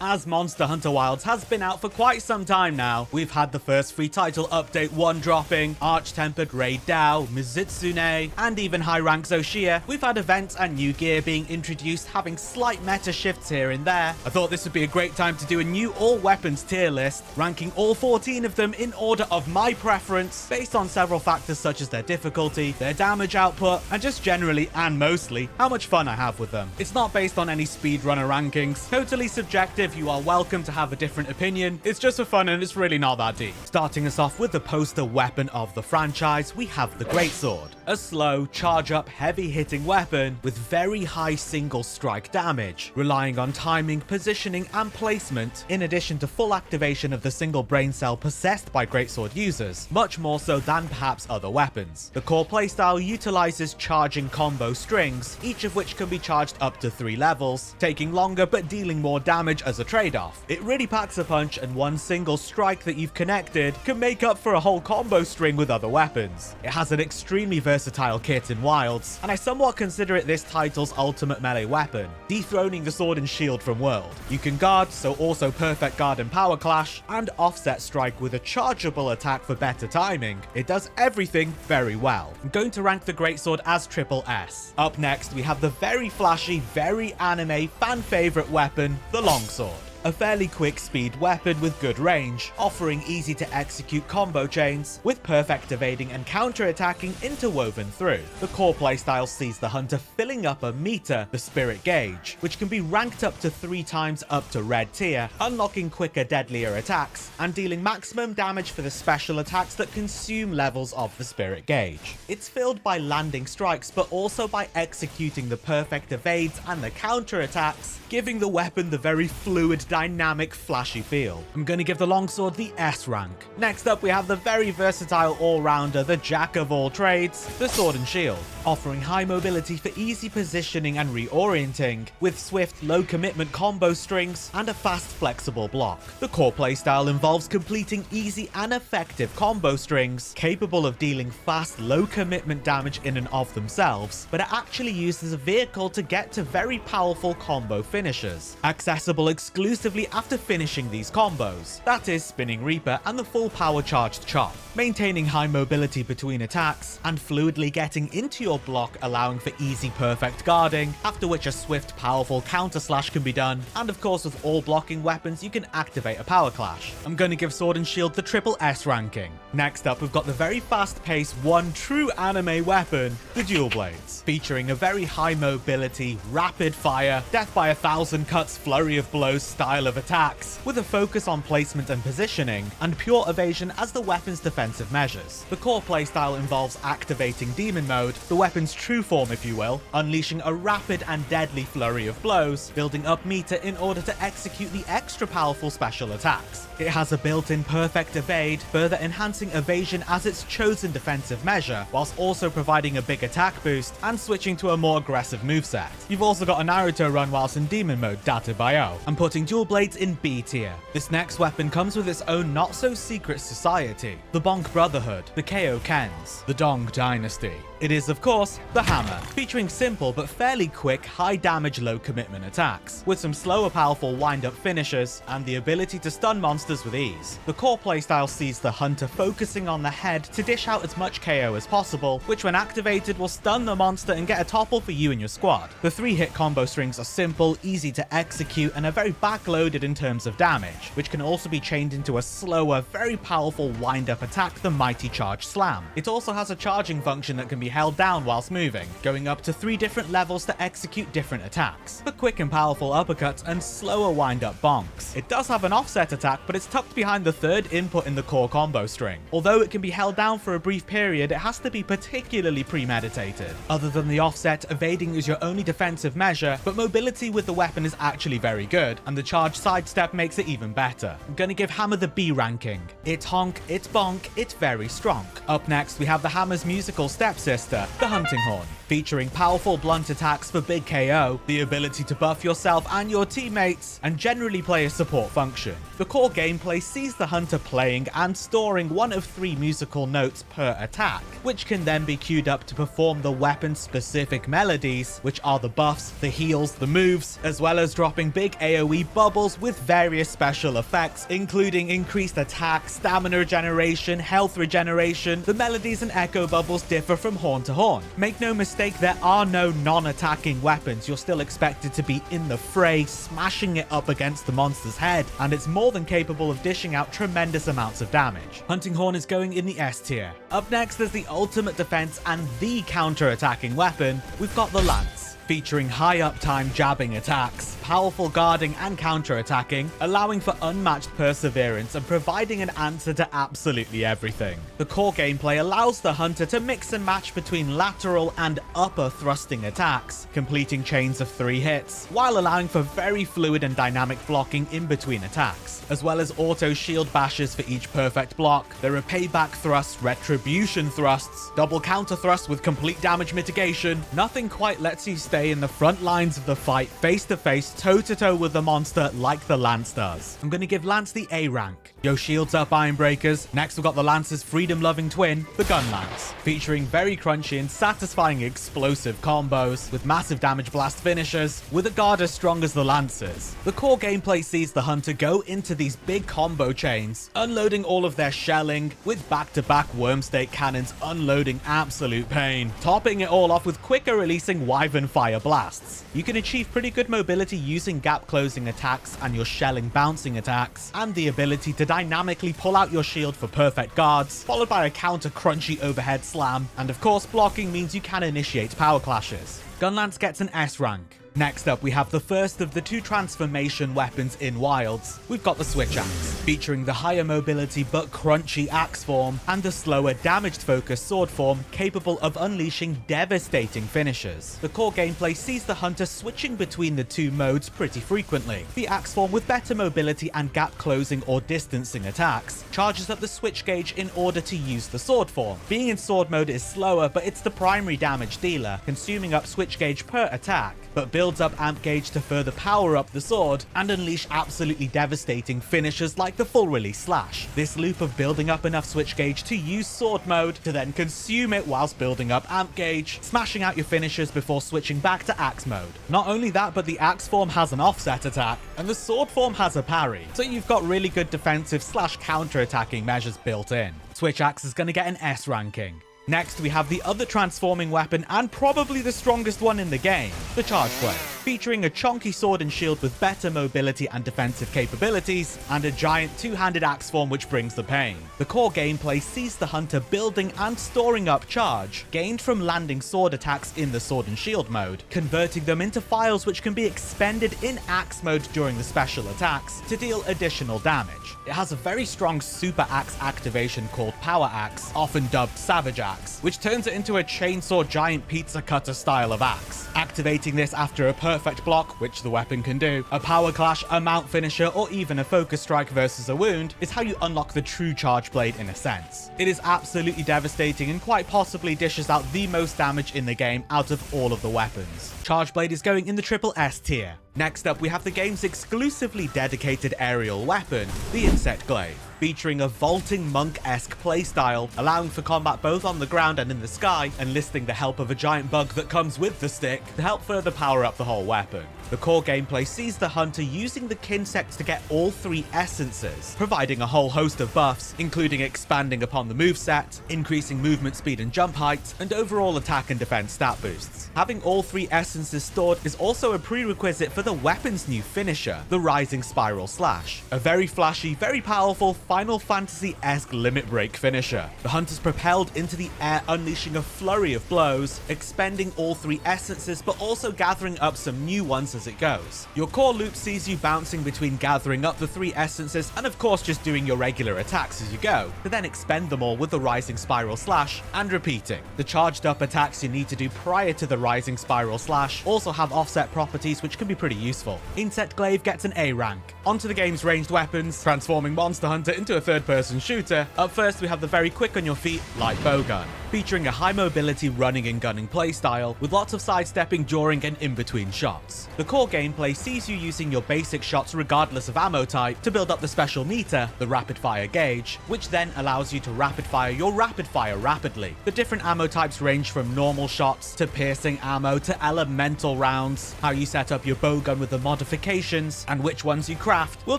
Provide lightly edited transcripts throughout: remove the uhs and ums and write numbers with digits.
As Monster Hunter Wilds has been out for quite some time now, we've had the first free title update 1 dropping, Arch-Tempered Raid Dao, Mizitsune, and even high rank Zoshia. We've had events and new gear being introduced, having slight meta shifts here and there. I thought this would be a great time to do a new all weapons tier list, ranking all 14 of them in order of my preference, based on several factors such as their difficulty, their damage output, and just generally and mostly how much fun I have with them. It's not based on any speedrunner rankings, totally subjective. You are welcome to have a different opinion. It's just for fun and it's really not that deep. Starting us off with the poster weapon of the franchise, we have the Greatsword. A slow, charge-up, heavy-hitting weapon with very high single strike damage, relying on timing, positioning, and placement, in addition to full activation of the single brain cell possessed by Greatsword users, much more so than perhaps other weapons. The core playstyle utilizes charging combo strings, each of which can be charged up to 3 levels, taking longer but dealing more damage as a trade-off. It really packs a punch, and one single strike that you've connected can make up for a whole combo string with other weapons. It has an extremely versatile kit in Wilds, and I somewhat consider it this title's ultimate melee weapon, dethroning the sword and shield from World. You can guard, so also perfect guard and power clash, and offset strike with a chargeable attack for better timing. It does everything very well. I'm going to rank the Greatsword as triple S. Up next, we have the very flashy, very anime, fan favorite weapon, the Longsword. A fairly quick speed weapon with good range, offering easy to execute combo chains, with perfect evading and counter-attacking interwoven through. The core playstyle sees the hunter filling up a meter, the spirit gauge, which can be ranked up to 3 times up to red tier, unlocking quicker, deadlier attacks, and dealing maximum damage for the special attacks that consume levels of the spirit gauge. It's filled by landing strikes, but also by executing the perfect evades and the counter-attacks, giving the weapon the very fluid, dynamic, flashy feel. I'm going to give the Longsword the S rank. Next up, we have the very versatile all-rounder, the jack of all trades, the Sword and Shield, offering high mobility for easy positioning and reorienting, with swift, low-commitment combo strings and a fast, flexible block. The core playstyle involves completing easy and effective combo strings, capable of dealing fast, low-commitment damage in and of themselves, but are actually used as a vehicle to get to very powerful combo finishes, accessible exclusively after finishing these combos, that is Spinning Reaper and the full power charged chop, maintaining high mobility between attacks and fluidly getting into your block, allowing for easy perfect guarding, after which a swift powerful counter slash can be done, and of course with all blocking weapons you can activate a power clash. I'm going to give Sword and Shield the triple S ranking. Next up, we've got the very fast paced, one true anime weapon, the Dual Blades, featuring a very high mobility, rapid fire, death by 1,000 cuts, flurry of blows style of attacks, with a focus on placement and positioning, and pure evasion as the weapon's defensive measures. The core playstyle involves activating Demon Mode, the weapon's true form if you will, unleashing a rapid and deadly flurry of blows, building up meter in order to execute the extra powerful special attacks. It has a built-in perfect evade, further enhancing evasion as its chosen defensive measure, whilst also providing a big attack boost and switching to a more aggressive moveset. You've also got a Naruto run whilst in Demon Mode, Datebayo. I'm putting Dual Blades in B tier. This next weapon comes with its own not-so-secret society, the Bonk Brotherhood, the Kens, the Dong Dynasty. It is, of course, the Hammer, featuring simple but fairly quick, high-damage, low-commitment attacks, with some slower, powerful wind-up finishers, and the ability to stun monsters with ease. The core playstyle sees the hunter focusing on the head to dish out as much KO as possible, which when activated will stun the monster and get a topple for you and your squad. The 3-hit combo strings are simple, easy to execute, and are very backloaded in terms of damage, which can also be chained into a slower, very powerful wind-up attack, the Mighty Charge Slam. It also has a charging function that can be held down whilst moving, going up to 3 different levels to execute different attacks, for quick and powerful uppercuts and slower wind-up bonks. It does have an offset attack, but it's tucked behind the 3rd input in the core combo string. Although it can be held down for a brief period, it has to be particularly premeditated. Other than the offset, evading is your only defensive measure, but mobility with the weapon is actually very good, and the charge sidestep makes it even better. I'm gonna give Hammer the B ranking. It's honk, it's bonk, it's very strong. Up next, we have the Hammer's musical step system, Twister, the Hunting Horn. Featuring powerful blunt attacks for big KO, the ability to buff yourself and your teammates, and generally play a support function. The core gameplay sees the hunter playing and storing one of 3 musical notes per attack, which can then be queued up to perform the weapon-specific melodies, which are the buffs, the heals, the moves, as well as dropping big AoE bubbles with various special effects, including increased attack, stamina regeneration, health regeneration. The melodies and echo bubbles differ from horn to horn. Make no mistake, there are no non-attacking weapons. You're still expected to be in the fray, smashing it up against the monster's head, and it's more than capable of dishing out tremendous amounts of damage. Hunting Horn is going in the S tier. Up next is the ultimate defense and the counter-attacking weapon. We've got the Lance. Featuring high uptime jabbing attacks, powerful guarding and counter-attacking, allowing for unmatched perseverance and providing an answer to absolutely everything. The core gameplay allows the hunter to mix and match between lateral and upper thrusting attacks, completing chains of 3 hits, while allowing for very fluid and dynamic blocking in between attacks, as well as auto shield bashes for each perfect block. There are payback thrusts, retribution thrusts, double counter thrusts with complete damage mitigation. Nothing quite lets you stay in the front lines of the fight, face to face, toe to toe with the monster like the Lance does. I'm going to give Lance the A rank. Yo, shields up, Iron Breakers. Next, we've got the Lance's freedom-loving twin, the Gunlance, featuring very crunchy and satisfying explosive combos with massive damage blast finishers, with a guard as strong as the Lance's. The core gameplay sees the hunter go into these big combo chains, unloading all of their shelling, with back-to-back Wormstake cannons unloading absolute pain, topping it all off with quicker releasing Wyvern Fire blasts. You can achieve pretty good mobility using gap-closing attacks and your shelling bouncing attacks, and the ability to dynamically pull out your shield for perfect guards, followed by a counter crunchy overhead slam, and of course blocking means you can initiate power clashes. Gunlance gets an S rank. Next up, we have the first of the 2 transformation weapons in Wilds. We've got the Switch Axe, featuring the higher mobility but crunchy axe form, and the slower damaged focused sword form capable of unleashing devastating finishes. The core gameplay sees the hunter switching between the 2 modes pretty frequently. The axe form, with better mobility and gap closing or distancing attacks, charges up the switch gauge in order to use the sword form. Being in sword mode is slower, but it's the primary damage dealer, consuming up switch gauge per attack, but builds up amp gauge to further power up the sword and unleash absolutely devastating finishers like the full release slash. This loop of building up enough switch gauge to use sword mode to then consume it whilst building up amp gauge, smashing out your finishers before switching back to axe mode. Not only that, but the axe form has an offset attack and the sword form has a parry, so you've got really good defensive slash counter attacking measures built in. Switch Axe is going to get an S ranking. Next, we have the other transforming weapon, and probably the strongest one in the game, the Charge Blade, featuring a chunky sword and shield with better mobility and defensive capabilities, and a giant 2-handed axe form which brings the pain. The core gameplay sees the hunter building and storing up charge, gained from landing sword attacks in the sword and shield mode, converting them into files which can be expended in axe mode during the special attacks to deal additional damage. It has a very strong super axe activation called Power Axe, often dubbed Savage Axe, which turns it into a chainsaw giant pizza cutter style of axe. Activating this after a perfect block, which the weapon can do, a power clash, a mount finisher, or even a focus strike versus a wound, is how you unlock the true Charge Blade in a sense. It is absolutely devastating and quite possibly dishes out the most damage in the game out of all of the weapons. Charge Blade is going in the triple S tier. Next up, we have the game's exclusively dedicated aerial weapon, the Insect Glaive, featuring a vaulting monk-esque playstyle, allowing for combat both on the ground and in the sky, enlisting the help of a giant bug that comes with the stick to help further power up the whole weapon. The core gameplay sees the hunter using the Kinsect to get all 3 essences, providing a whole host of buffs, including expanding upon the moveset, increasing movement speed and jump height, and overall attack and defense stat boosts. Having all 3 essences stored is also a prerequisite for the weapon's new finisher, the Rising Spiral Slash, a very flashy, very powerful Final Fantasy-esque limit break finisher. The hunter's propelled into the air, unleashing a flurry of blows, expending all 3 essences, but also gathering up some new ones as it goes. Your core loop sees you bouncing between gathering up the 3 essences and of course just doing your regular attacks as you go, to then expend them all with the Rising Spiral Slash and repeating. The charged up attacks you need to do prior to the Rising Spiral Slash also have offset properties which can be pretty useful. Insect Glaive gets an A rank. Onto the game's ranged weapons, transforming Monster Hunter into a third-person shooter. Up first we have the very quick on your feet light Bowgun. featuring a high mobility running and gunning playstyle with lots of sidestepping during and in between shots. The core gameplay sees you using your basic shots regardless of ammo type to build up the special meter, the rapid fire gauge, which then allows you to rapid fire your rapid fire rapidly. The different ammo types range from normal shots to piercing ammo to elemental rounds. How you set up your bowgun with the modifications and which ones you craft will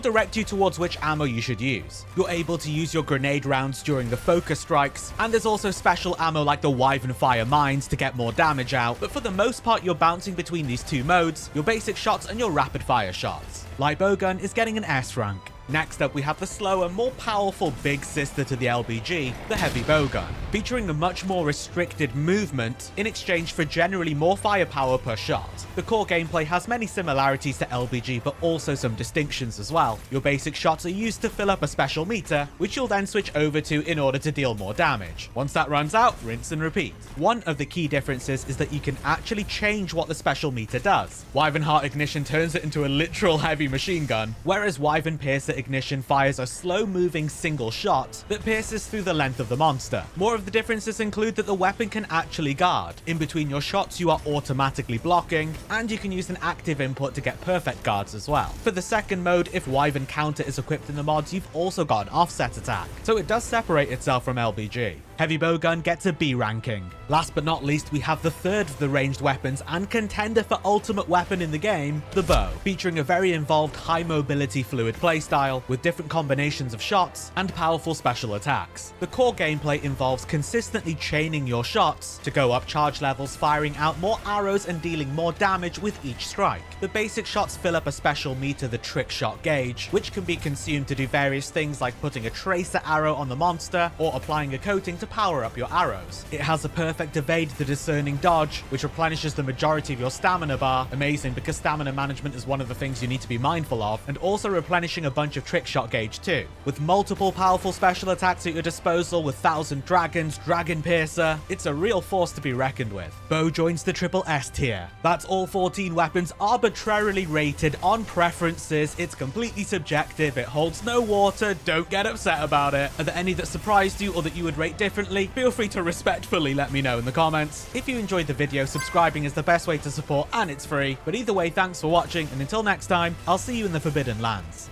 direct you towards which ammo you should use. You're able to use your grenade rounds during the focus strikes, and there's also special ammo like the Wyvern fire mines to get more damage out, but for the most part you're bouncing between these two modes, your basic shots and your rapid fire shots. Light bowgun is getting an S rank. Next up, we have the slower, more powerful big sister to the LBG, the heavy bowgun, featuring a much more restricted movement in exchange for generally more firepower per shot. The core gameplay has many similarities to LBG, but also some distinctions as well. Your basic shots are used to fill up a special meter, which you'll then switch over to in order to deal more damage. Once that runs out, rinse and repeat. One of the key differences is that you can actually change what the special meter does. Wyvern Heart Ignition turns it into a literal heavy machine gun, whereas Wyvern Piercer Ignition fires a slow-moving single shot that pierces through the length of the monster. More of the differences include that the weapon can actually guard. In between your shots, you are automatically blocking, and you can use an active input to get perfect guards as well. For the second mode, if Wyvern Counter is equipped in the mods, you've also got an offset attack, so it does separate itself from LBG. Heavy bowgun gets a B ranking. Last but not least, we have the third of the ranged weapons and contender for ultimate weapon in the game, the bow, featuring a very involved high mobility fluid playstyle with different combinations of shots and powerful special attacks. The core gameplay involves consistently chaining your shots to go up charge levels, firing out more arrows and dealing more damage with each strike. The basic shots fill up a special meter, the trick shot gauge, which can be consumed to do various things like putting a tracer arrow on the monster or applying a coating to power up your arrows. It has a perfect evade, the discerning dodge, which replenishes the majority of your stamina bar. Amazing, because stamina management is one of the things you need to be mindful of, and also replenishing a bunch of trick shot gauge too. With multiple powerful special attacks at your disposal with 1000 dragons, dragon piercer, it's a real force to be reckoned with. Bow joins the triple S tier. That's all 14 weapons arbitrarily rated on preferences. It's completely subjective, it holds no water, don't get upset about it. Are there any that surprised you or that you would rate differently? Feel free to respectfully let me know in the comments. If you enjoyed the video, subscribing is the best way to support and it's free. But either way, thanks for watching, and until next time, I'll see you in the Forbidden Lands.